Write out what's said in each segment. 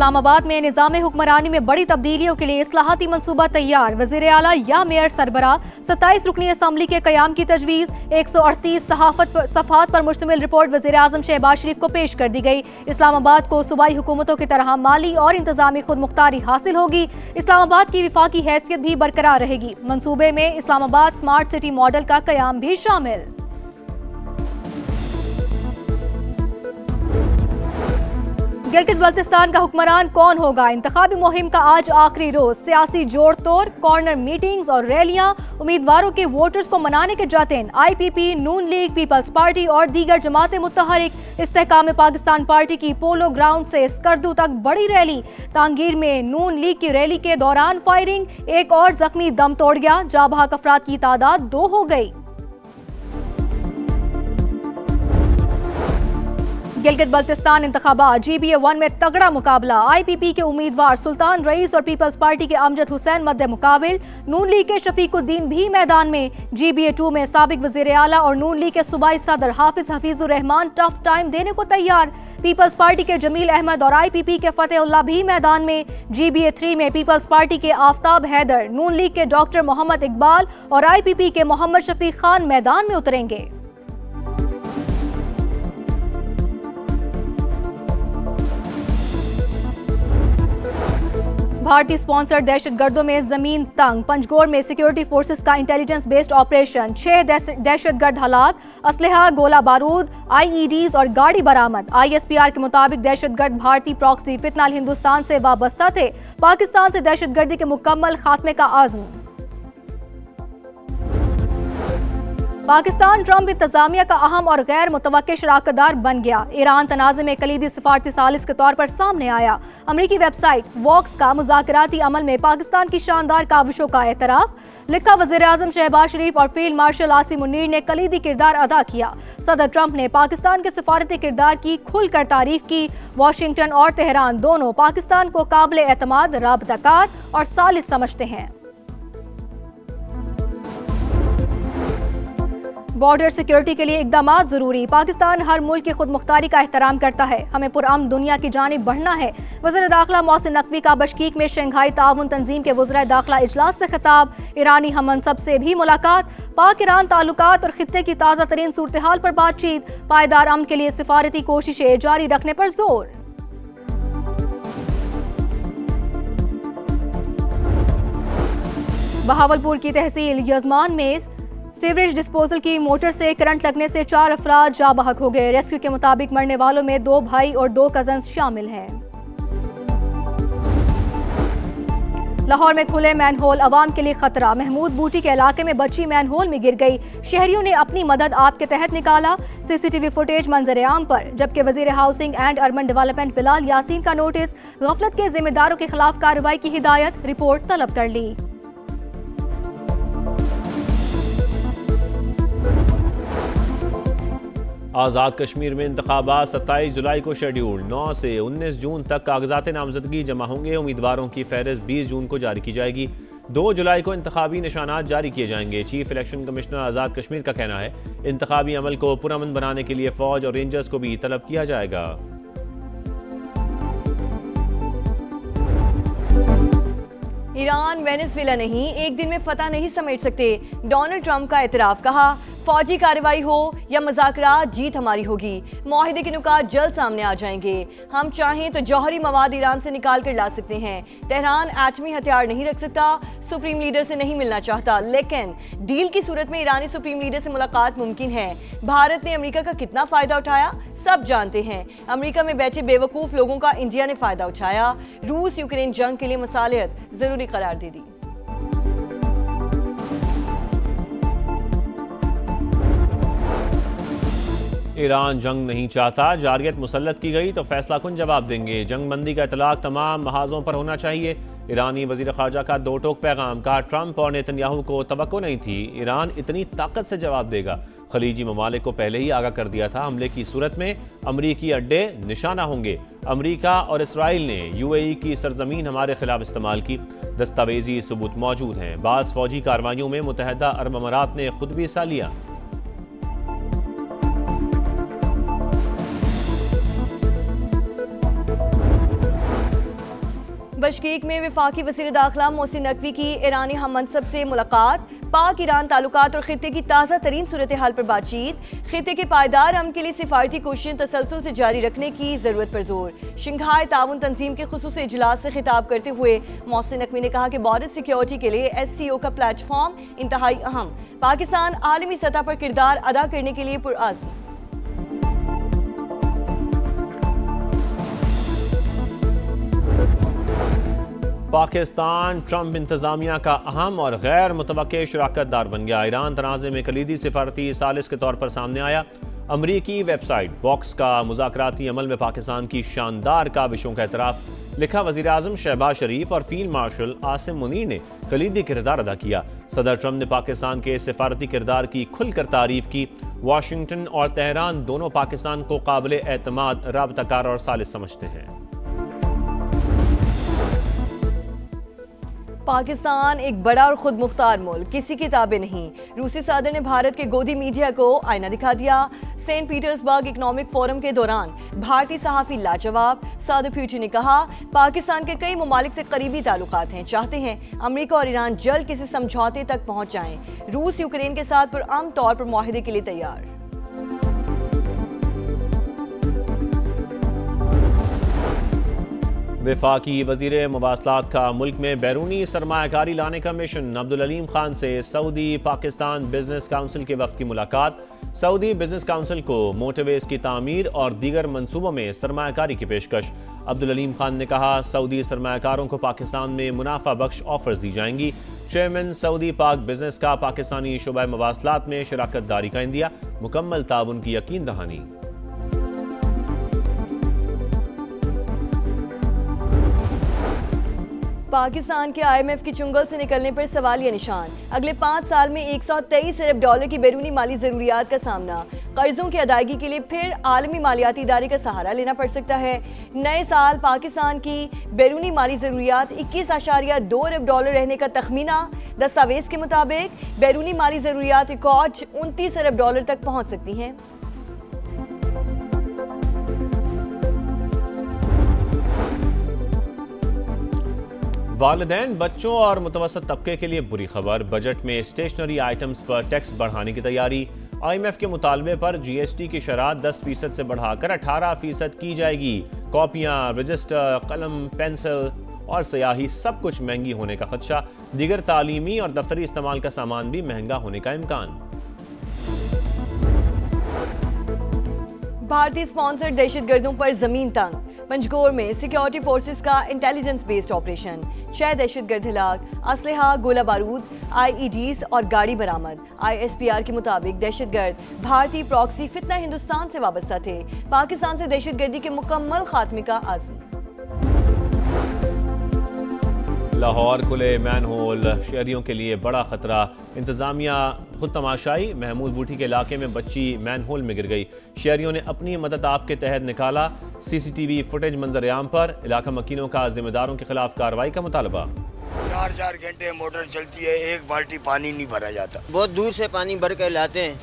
इस्लामाबाद में निज़ाम हुक्मरानी में बड़ी तब्दीलियों के लिए इस्लाहाती मंसूबा तैयार। वज़ीर आला या मेयर सरबराह 27 रुकनी असम्बली के क़याम की तजवीज़। 138 सफ़हात पर मुश्तमिल रिपोर्ट वज़ीर आज़म शहबाज शरीफ को पेश कर दी गई। इस्लामाबाद को सूबाई हुकूमतों की तरह माली और इंतजामी खुद मुख्तारी हासिल होगी। इस्लामाबाद की विफाकी हैसियत भी बरकरार रहेगी। मंसूबे में इस्लामाबाद स्मार्ट सिटी मॉडल का क़याम भी शामिल। गिलगित बल्तिस्तान का हुक्मरान कौन होगा? इंतखाबी मुहिम का आज आखिरी रोज। सियासी जोड़ तोड़, कॉर्नर मीटिंग्स और रैलियां उम्मीदवारों के वोटर्स को मनाने के जातें। IPP, नून लीग, पीपल्स पार्टी और दीगर जमातें मुत्तहरिक। इस्तेहकाम पाकिस्तान पार्टी की पोलो ग्राउंड से स्कर्दू तक बड़ी रैली। तांगीर में नून लीग की रैली के दौरान फायरिंग, एक और जख्मी दम तोड़ गया। जाबाहक अफराद की तादाद 2 हो गई। गिलगित बल्तिस्तान इंतखाबात GBA 1 में तगड़ा मुकाबला। IPP के उम्मीदवार सुल्तान रईस और पीपल्स पार्टी के अमजद हुसैन मद्दे मुकाबिल। नून लीग के शफीकुद्दीन भी मैदान में। GBA 2 में साबिक वजीर आला और नून लीग के सूबाई सदर हाफिज हफीजुर रहमान टफ टाइम देने को तैयार। पीपल्स पार्टी के जमील अहमद और IPP के फतेहुल्लाह भी मैदान में। GBA 3 में पीपल्स पार्टी के आफ्ताब हैदर, नून लीग के डॉक्टर मोहम्मद इकबाल और IPP के मोहम्मद शफीक खान मैदान में उतरेंगे। भारतीय स्पॉन्सर्ड दहशतगर्दों में जमीन तंग। पंजगोर में सिक्योरिटी फोर्सेस का इंटेलिजेंस बेस्ड ऑपरेशन। 6 दहशतगर्द हलाक, असलहा, गोला बारूद, IEDs और गाड़ी बरामद। ISPR के मुताबिक दहशतगर्द भारतीय प्रॉक्सी फितनाल हिंदुस्तान से वाबस्ता थे। पाकिस्तान से दहशतगर्दी के मुकम्मल खात्मे का आज़म। पाकिस्तान ट्रंप इंतजामिया का अहम और गैर मुतवक्किल शराकतदार बन गया। ईरान तनाज़े में कलीदी सिफारती सालिस के तौर पर सामने आया। अमरीकी वेबसाइट वॉक्स का मुज़ाकराती अमल में पाकिस्तान की शानदार काविशों का एतराफ़। लिखा, वज़ीर आज़म शहबाज शरीफ और फील्ड मार्शल आसिम मुनीर ने कलीदी किरदार अदा किया। सदर ट्रंप ने पाकिस्तान के सिफारती किरदार की खुलकर तारीफ की। वाशिंगटन और तेहरान दोनों पाकिस्तान को काबिल एतमाद, राबताकार और सालिस समझते हैं। बॉर्डर सिक्योरिटी के लिए इकदाम जरूरी। पाकिस्तान हर मुल्क की खुद मुख्तारी का एहतराम करता है। हमें पुरअमन दुनिया की जानिब बढ़ना है। वज़ीर दाखिला मोहसिन नकवी का बशकीक में शंघाई ताउन तंजीम के वज़राए दाखिला इजलास से खिताब। ईरानी हममनसब से भी मुलाकात। पाक ईरान ताल्लुकात और खित्ते की ताज़ा तरीन सूरत हाल पर बातचीत। पायदार अमन के लिए सिफारती कोशिशें जारी रखने पर जोर। बहावलपुर की तहसील यजमान में सीवरेज डिस्पोजल की मोटर से करंट लगने से 4 अफराद जाँ बहक हो गए। रेस्क्यू के मुताबिक मरने वालों में 2 भाई और 2 कजन्स शामिल हैं। लाहौर में खुले मैनहोल अवाम के लिए खतरा। महमूद बूटी के इलाके में बच्ची मैनहोल में गिर गई। शहरियों ने अपनी मदद आप के तहत निकाला। CCTV फुटेज मंजर आम पर। जबकि वजीर housing and urban development Bilal Yasin का नोटिस। गफलत के जिम्मेदारों के खिलाफ कार्रवाई की हिदायत। रिपोर्ट तलब कर ली। आज़ाद कश्मीर में इंतखाबात 27 जुलाई को शेड्यूल। 9 से 19 जून तक कागजात नामजदगी जमा होंगे। उम्मीदवारों की फहरिस्त 20 जून को जारी की जाएगी। 2 जुलाई को इंतखाबी निशानात जारी किए जाएंगे। Chief election commissioner Azad Kashmir का कहना है इंतखाबी अमल को पुरअमन बनाने के लिए फौज और रेंजर्स को भी तलब किया जाएगा। ईरान वेनेजुएला नहीं, एक दिन में फतह नहीं समेट सकते। डोनाल्ड ट्रंप का एतराफ़। कहा, फौजी कार्रवाई हो या मुज़ाकरात, जीत हमारी होगी। मुआहिदे के नुकात जल्द सामने आ जाएंगे। हम चाहें तो जौहरी मवाद ईरान से निकाल कर ला सकते हैं। तेहरान एटमी हथियार नहीं रख सकता। सुप्रीम लीडर से नहीं मिलना चाहता, लेकिन डील की सूरत में ईरानी सुप्रीम लीडर से मुलाकात मुमकिन है। भारत ने अमेरिका का कितना फ़ायदा उठाया सब जानते हैं। अमेरिका में बैठे बेवकूफ़ लोगों का इंडिया ने फ़ायदा उठाया। रूस यूक्रेन जंग के लिए मसालियत ज़रूरी करार दे दी। ईरान जंग नहीं चाहता। जारियत मुसल्लत की गई तो फैसला कुन जवाब देंगे। जंग बंदी का इतलाक तमाम महाजों पर होना चाहिए। ईरानी वजीर ख़ारजा का 2 टोक पैगाम। कहा, ट्रंप और नेतन्याहू को तवक्को नहीं थी ईरान इतनी ताकत से जवाब देगा। खलीजी ममालिक को पहले ही आगाह कर दिया था हमले की सूरत में अमरीकी अड्डे निशाना होंगे। अमरीका और इसराइल ने UAE की सरजमीन हमारे खिलाफ इस्तेमाल की। दस्तावेजी सबूत मौजूद हैं। बाज़ फौजी कार्रवाइयों में मुत्तहदा अरब अमारात ने खुद भी हिस्सा लिया। बशकीक में वफाकी वज़ीर दाखिला मोहसिन नकवी की ईरानी हम मनसब से मुलाकात, पाक ईरान ताल्लुकात और खित्ते की ताज़ा तरीन सूरत हाल पर बातचीत, खित्ते के पायदार अमन के लिए सिफारती कोशिशें तसलसल से जारी रखने की ज़रूरत पर जोर। शंघाई ताउन तंजीम के खुसूसी इजलास से खिताब करते हुए मोहसिन नकवी ने कहा कि बॉर्डर सिक्योरिटी के लिए SCO का प्लेटफॉर्म इंतहाई अहम, पाकिस्तान आलमी सतह पर किरदार अदा करने के लिए पुरअज़्म। पाकिस्तान ट्रंप इंतजामिया का अहम और गैर मुतवक्के शराकतदार बन गया। ईरान तनाज़े में कलीदी सिफारती सालिस के तौर पर सामने आया। अमरीकी वेबसाइट वॉक्स का मुज़ाकराती अमल में पाकिस्तान की शानदार काविशों का एतराफ़। लिखा वज़ीर आज़म शहबाज शरीफ और फील्ड मार्शल आसिम मुनीर ने कलीदी किरदार अदा किया। सदर ट्रंप ने पाकिस्तान के सिफारती किरदार की खुलकर तारीफ की। वाशिंगटन और तेहरान दोनों पाकिस्तान को काबिल एतमाद राबताकार और सालिस समझते हैं। पाकिस्तान एक बड़ा और खुद मुख्तार मुल्क, किसी की ताबे नहीं। रूसी सदर ने भारत के गोदी मीडिया को आईना दिखा दिया। सेंट पीटर्सबर्ग इकोनॉमिक फोरम के दौरान भारतीय सहाफ़ी लाजवाब। सदर पुतिन ने कहा पाकिस्तान के कई ममालिक से करीबी ताल्लुकात हैं, चाहते हैं अमेरिका और ईरान जल्द किसी समझौते तक पहुंच जाएं। रूस यूक्रेन के साथ पुरअमन तौर पर मुआहदे के लिए तैयार। वफाकी वज़ीर मवासलात का मुल्क में बैरूनी सरमायाकारी लाने का मिशन। अब्दुल अलीम खान से सऊदी पाकिस्तान बिजनेस काउंसिल के वफ़द की मुलाकात। सऊदी बिजनेस काउंसिल को मोटरवेज की तामीर और दीगर मंसूबों में सरमायाकारी की पेशकश। अब्दुल अलीम खान ने कहा सऊदी सरमायाकारों को पाकिस्तान में मुनाफा बख्श ऑफर्स दी जाएंगी। चेयरमैन सऊदी पाक बिजनेस का पाकिस्तानी शुबा मवासलात में शराकत दारी का इंदिया। मुकम्मल ताउन की यकीन दहानी। पाकिस्तान के IMF की चुंगल से निकलने पर सवालिया निशान। अगले 5 साल में $123 अरब की बैरूनी माली जरूरियात का सामना। कर्जों की अदायगी के लिए फिर आलमी मालियाती इदारे का सहारा लेना पड़ सकता है। नए साल पाकिस्तान की बैरूनी माली जरूरियात $21.2 अरब रहने का तखमीना। दस्तावेज के मुताबिक बैरूनी माली जरूरियात रिकॉर्ड $29 अरब तक पहुंच सकती हैं। वालिदैन बच्चों और मुतवसत तबके के लिए बुरी खबर। बजट में स्टेशनरी आइटम्स पर टैक्स बढ़ाने की तैयारी। IMF के मुतालबे पर GST की शरह 10% से बढ़ाकर 18% की जाएगी। कॉपियाँ, रजिस्टर, कलम, पेंसिल और स्याही सब कुछ महंगी होने का खदशा। दीगर तालीमी और दफ्तरी इस्तेमाल का सामान भी महंगा होने का इम्कान। भारतीय स्पॉन्सर्ड दहशतगर्दों पर जमीन तंग। पंजगोर में सिक्योरिटी फोर्सेस का इंटेलिजेंस बेस्ड ऑपरेशन। 6 दहशतगर्द हिलाक, असलहा, गोला बारूद, IEDs और गाड़ी बरामद। ISPR के मुताबिक दहशतगर्द भारतीय प्रॉक्सी फितना हिंदुस्तान से वाबस्ता थे। पाकिस्तान से दहशतगर्दी के मुकम्मल खात्मे का आज़म। लाहौर खुले मैनहोल शहरियों के लिए बड़ा खतरा। इंतजामिया खुद तमाशाई। महमूद बूटी के इलाके में बच्ची मैनहोल में गिर गई। शहरियों ने अपनी मदद आप के तहत निकाला। CCTV फुटेज मंजर-ए-आम पर। इलाका मकीनों का जिम्मेदारों के खिलाफ कार्रवाई का मुतालबा। 4 घंटे मोटर चलती है, एक बाल्टी पानी नहीं भरा जाता। बहुत दूर से पानी भर के लाते हैं,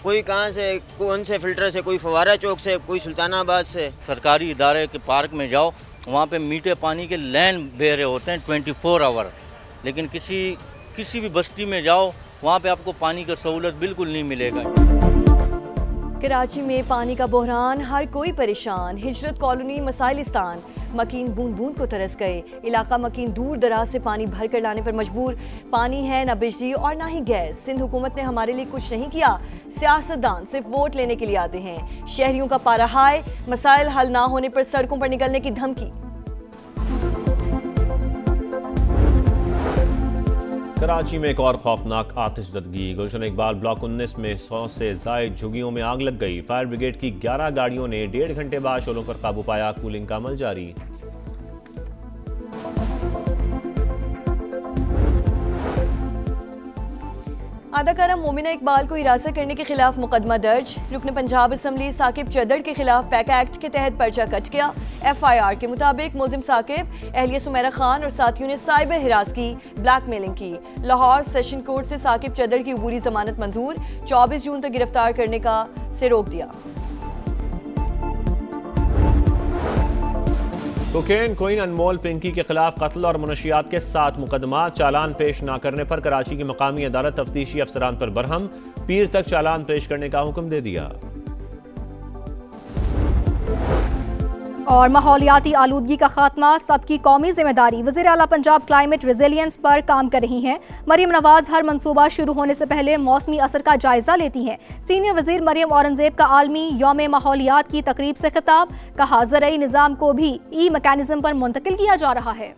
कोई कहाँ से, कौन से फिल्टर से, कोई फवारा चौक से, कोई सुल्तानाबाद से। सरकारी इदारे के पार्क में जाओ, वहाँ पे मीठे पानी के लैन बह रहे होते हैं 24 आवर। लेकिन किसी भी बस्ती में जाओ, वहाँ पे आपको पानी की सहूलत बिल्कुल नहीं मिलेगा। कराची में पानी का बहरान, हर कोई परेशान। हिजरत कॉलोनी मसाइलिस्तान, मकीन बूंद बूंद को तरस गए। इलाका मकीन दूर दराज से पानी भर कर लाने पर मजबूर। पानी है न बिजली और ना ही गैस। सिंध हुकूमत ने हमारे लिए कुछ नहीं किया। सियासतदान सिर्फ वोट लेने के लिए आते हैं। शहरियों का पारा हाय, मसाइल हल ना होने पर सड़कों पर निकलने की धमकी। कराची में एक और खौफनाक आतिशज़दगी। गुलशन इकबाल ब्लॉक 19 में 100 से ज़ायद झुग्गियों में आग लग गई। फायर ब्रिगेड की 11 गाड़ियों ने 1.5 घंटे बाद शोलों पर काबू पाया। कूलिंग का अमल जारी। अदाकारा मोमिना इकबाल को हिरासत करने के खिलाफ मुकदमा दर्ज। रुकन पंजाब असम्बली साकिब चदड़ के खिलाफ पैका एक्ट के तहत पर्चा कट गया। FIR के मुताबिक मुलजिम साकिब, अहलिया सुमेरा खान और साथियों ने साइबर हिरास की, ब्लैकमेलिंग की। लाहौर सेशन कोर्ट से साकिब चदड़ की अबूरी जमानत मंजूर। 24 जून तक गिरफ्तार करने से रोक दिया। कोकेन क्वीन अनमोल पिंकी के खिलाफ कत्ल और मुनशियात के 7 मुकदमा, चालान पेश न करने पर कराची की मकामी अदालत तफ्तीशी अफसरान पर बरहम, पीर तक चालान पेश करने का हुक्म दे दिया। और माहौलियाती आलूदगी का खात्मा सबकी कौमी जिम्मेदारी, वज़ीर आला पंजाब क्लाइमेट रेजिलियंस पर काम कर रही हैं। मरियम नवाज हर मंसूबा शुरू होने से पहले मौसमी असर का जायजा लेती हैं। सीनियर वज़ीर मरियम औरंगजेब का आलमी यौम माहौलियात की तकरीब से खिताब, कहा ज़रई निज़ाम को भी ई मैकेनिज्म पर मुंतकिल किया जा रहा है।